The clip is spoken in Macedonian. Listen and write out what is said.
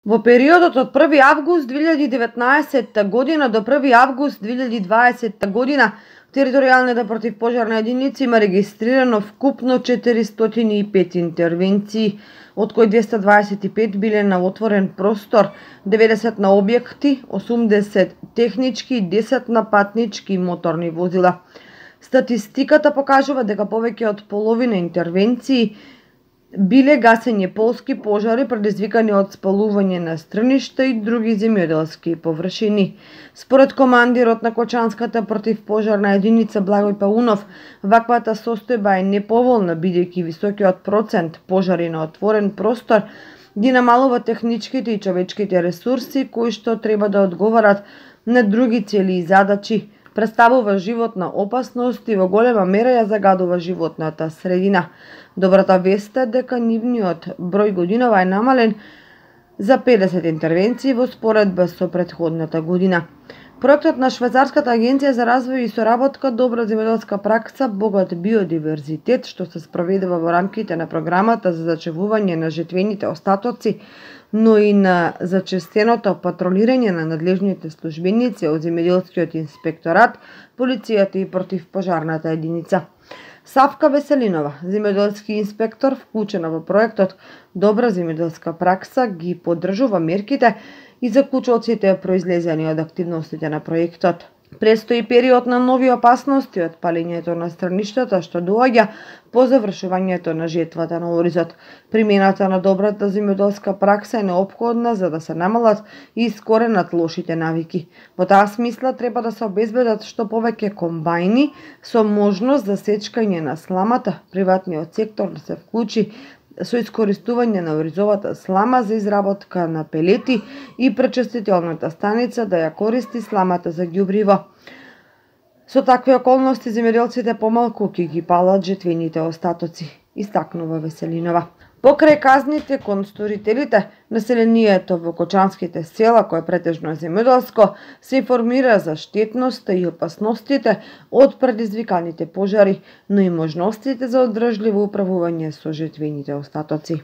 Во периодот од 1 август 2019 година до 1 август 2020 година територијалните противпожарни единици има регистрирано вкупно 405 интервенции, од кои 225 биле на отворен простор, 90 на објекти, 80 технички и 10 на патнички и моторни возила. Статистиката покажува дека повеќе од половина интервенции биле гасење полски пожари предизвикани од спалување на стрништа и други земјоделски површини. Според командирот на Кочанската противпожарна единица Благој Паунов, ваквата состојба е неповолна бидејќи високиот процент пожари на отворен простор ги намалува техничките и човечките ресурси кои што треба да одговарат на други цели и задачи, представува животна опасност и во голема мера ја загадува животната средина. Добрата вест е дека нивниот број годинава е намален за 50 интервенции во споредба со претходната година. Проектот на Швајцарската агенција за развој и соработка Добра земјоделска пракса, богат биодиверзитет, што се спроведува во рамките на програмата за зачевување на жетвените остатоци, но и на зачестеното патролирање на надлежните службеници од земјоделскиот инспекторат, полицијата и противпожарната единица. Савка Веселинова, земјоделски инспектор, вклучена во проектот Добра земјоделска пракса, ги поддржува мерките и заклучоците произлезени од активностите на проектот. Престои период на нови опасности од палењето на стрништата што доаѓа по завршувањето на жетвата на оризот. Примената на добрата земјоделска пракса е неопходна за да се намалат и искоренат лошите навики. Во таа смисла треба да се обезбедат што повеќе комбајни со можност за сечкање на сламата, приватниот сектор да се вклучи со искористување на оризовата слама за изработка на пелети и пречистителната станица да ја користи сламата за ѓубриво. Со такви околности земјоделците помалку ќе ги палат жетвените остатоци, истакнува Веселинова. Покрај казните кон сторителите, населението во кочанските села, кое претежно е земјоделско, се информира за штетноста и опасностите од предизвиканите пожари, но и можностите за одржливо управување со жетвените остатоци.